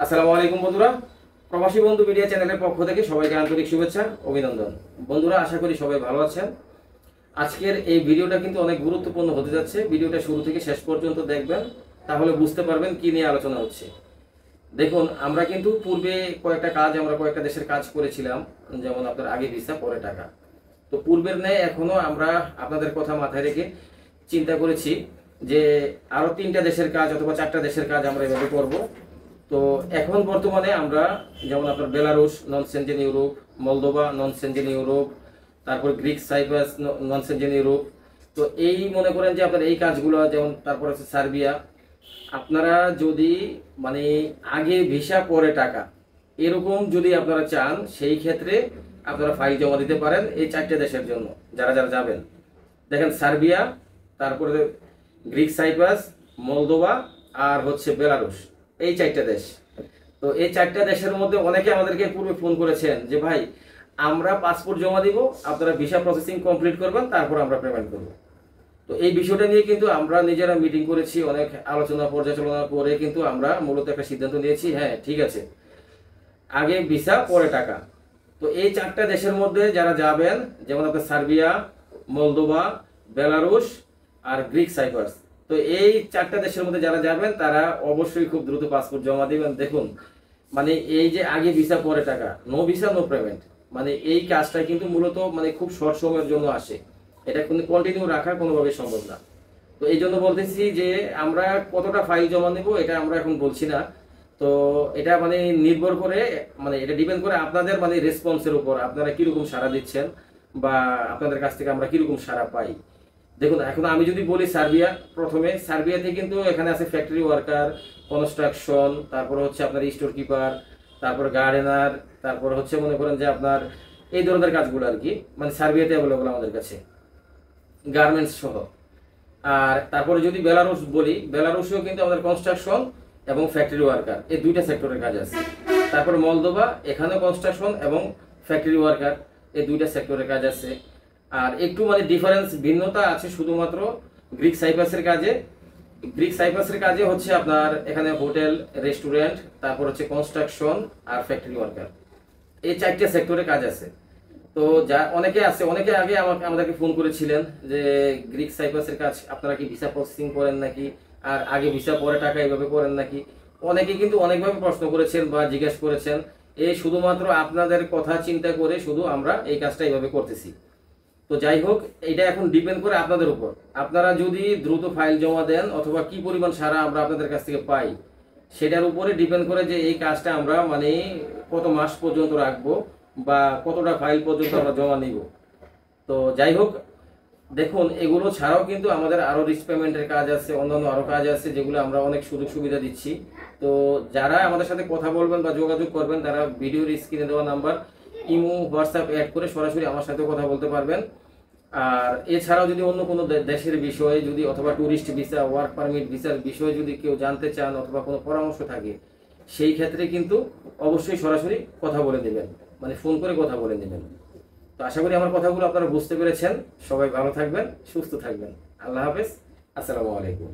আসসালামু আলাইকুম বন্ধুরা, প্রবাসী বন্ধু মিডিয়া চ্যানেলের পক্ষ থেকে সবাইকে আন্তরিক শুভেচ্ছা অভিনন্দন। বন্ধুরা, আশা করি সবাই ভালো আছেন। আজকের এই ভিডিওটা কিন্তু অনেক গুরুত্বপূর্ণ হতে যাচ্ছে। ভিডিওটা শুরু থেকে শেষ পর্যন্ত দেখবেন, তাহলে বুঝতে পারবেন কি নিয়ে আলোচনা হচ্ছে। দেখুন, আমরা কিন্তু পূর্বে কয়েকটা দেশের কাজ করেছিলাম, যেমন আপনার আগে ভিসা পরে টাকা। তো পূর্বের ন্যায় এখনো আমরা আপনাদের কথা মাথায় রেখে চিন্তা করেছি যে আরো 3টা দেশের কাজ অথবা 4টা দেশের কাজ আমরা এভাবে করব। তো এখন বর্তমানে আমরা যেমন আপনার Belarus, non Schengen Europe, Moldova, non Schengen Europe, তারপর Greek Cyprus, non Schengen Europe. তো এই মনে করেন যে আপনার এই কাজগুলো, যেমন তারপর আছে সার্বিয়া। আপনারা যদি মানে আগে ভিসা পরে টাকা এরকম যদি আপনারা চান, সেই ক্ষেত্রে আপনারা ফাইল জমা দিতে পারেন এই 4টে দেশের জন্য যারা যারা যাবেন। দেখেন, সার্বিয়া, তারপরে গ্রিক সাইপ্রাস, মলদোভা আর হচ্ছে বেলারুশ, এই 4টে দেশ। তো এই 4টে দেশের মধ্যে অনেকে আমাদেরকে পূর্বে ফোন করেছেন যে ভাই, আমরা পাসপোর্ট জমা দিব, আপনারা ভিসা প্রসেসিং কমপ্লিট করবেন, তারপর আমরা পেমেন্ট করব। তো এই বিষয়টা নিয়ে কিন্তু আমরা নিজেরা মিটিং করেছি, অনেক আলোচনা পর্যালোচনা করে কিন্তু আমরা মূলত একটা সিদ্ধান্ত নিয়েছি, হ্যাঁ ঠিক আছে, আগে ভিসা পরে টাকা। তো এই 4টা দেশের মধ্যে যারা যাবেন, যেমন আপনার সার্বিয়া, মলদোভা, বেলারুশ আর গ্রিক সাইপ্রাস। তো এই 4টা দেশের মধ্যে যারা যাবেন তারা অবশ্যই খুব দ্রুত পাসপোর্ট জমা দিবেন। দেখুন, মানে এই যে আগে ভিসা পরে টাকা, নো ভিসা নো পেমেন্ট, মানে এই কাজটা কিন্তু মূলত মানে খুব শর্ট সময়ের জন্য আসে। এটা কিন্তু কন্টিনিউ রাখা কোনোভাবে সম্ভব না। তো এই জন্য বলতেছি যে আমরা কতটা ফাইল জমা নেব এটা আমরা এখন বলছি না। তো এটা মানে নির্ভর করে, মানে এটা ডিপেন্ড করে আপনাদের মানে রেসপন্সের উপর, আপনারা কিরকম সাড়া দিচ্ছেন বা আপনাদের কাছ থেকে আমরা কিরকম সাড়া পাই। দেখুন, এখন আমি যদি বলি প্রথমে সার্বিয়াতে কিন্তু এখানে আছে ফ্যাক্টরি ওয়ার্কার, কনস্ট্রাকশন, তারপরে হচ্ছে আপনার স্টোর কিপার, তারপর গার্ডেনার, তারপর হচ্ছে মনে করেন যে আপনার এই ধরনের কাজগুলো আর কি, মানে সার্বিয়াতে অ্যাভেলেবল আমাদের কাছে, গার্মেন্টস সহ। আর তারপরে যদি বেলারুশ বলি, বেলারুশেও কিন্তু আমাদের কনস্ট্রাকশন এবং ফ্যাক্টরি ওয়ার্কার, এই 2টা সেক্টরের কাজ আছে। তারপর মলদোভা, এখানেও কনস্ট্রাকশন এবং ফ্যাক্টরি ওয়ার্কার, এই 2টা সেক্টরের কাজ আছে। আর একটু মানে ডিফারেন্স, ভিন্নতা আছে শুধুমাত্র গ্রিক সাইপ্রাসের কাজে। গ্রিক সাইপ্রাসের কাজে হচ্ছে আপনার এখানে হোটেল, রেস্টুরেন্ট, তারপর হচ্ছে কনস্ট্রাকশন আর ফ্যাক্টরি ওয়ার্কার, এই 4টে সেক্টরে কাজ আছে। তো যা অনেকে আগে আমাদেরকে ফোন করেছিলেন যে গ্রিক সাইপ্রাসের কাজ আপনারা কি ভিসা প্রসেসিং করেন নাকি, আর আগে ভিসা পরে টাকা এইভাবে করেন নাকি। অনেকে কিন্তু অনেকভাবে প্রশ্ন করেছেন বা জিজ্ঞেস করেছেন। এই শুধুমাত্র আপনাদের কথা চিন্তা করে শুধু আমরা এই কাজটা এইভাবে করতেছি। তো যাই হোক, এটা এখন ডিপেন্ড করে আপনাদের উপর। আপনারা যদি দ্রুত ফাইল জমা দেন অথবা কি পরিমাণ সাড়া আমরা আপনাদের কাছ থেকে পাই, সেটার উপরে ডিপেন্ড করে যে এই কাজটা আমরা মানে কত মাস পর্যন্ত রাখবো বা কতটা ফাইল পর্যন্ত আমরা জমা নিব। তো যাই হোক, দেখুন, এগুলো ছাড়াও কিন্তু আমাদের আরো রিস্ক পেমেন্টের কাজ আছে, অন্যান্য আরো কাজ আছে যেগুলো আমরা অনেক সুযোগ সুবিধা দিচ্ছি। তো যারা আমাদের সাথে কথা বলবেন বা যোগাযোগ করবেন, তারা ভিডিওর স্ক্রিনে দেওয়া নাম্বার ইমো, হোয়াটসঅ্যাপ অ্যাড করে সরাসরি আমার সাথে কথা বলতে পারবেন। আর এছাড়াও যদি অন্য কোনো দেশের বিষয়ে যদি, অথবা ট্যুরিস্ট ভিসা, ওয়ার্ক পারমিট ভিসার বিষয়ে যদি কেউ জানতে চান অথবা কোনো পরামর্শ থাকে, সেই ক্ষেত্রে কিন্তু অবশ্যই সরাসরি কথা বলে দেবেন, মানে ফোন করে কথা বলে নেবেন। তো আশা করি আমার কথাগুলো আপনারা বুঝতে পেরেছেন। সবাই ভালো থাকবেন, সুস্থ থাকবেন। আল্লাহ হাফেজ, আসসালামু আলাইকুম।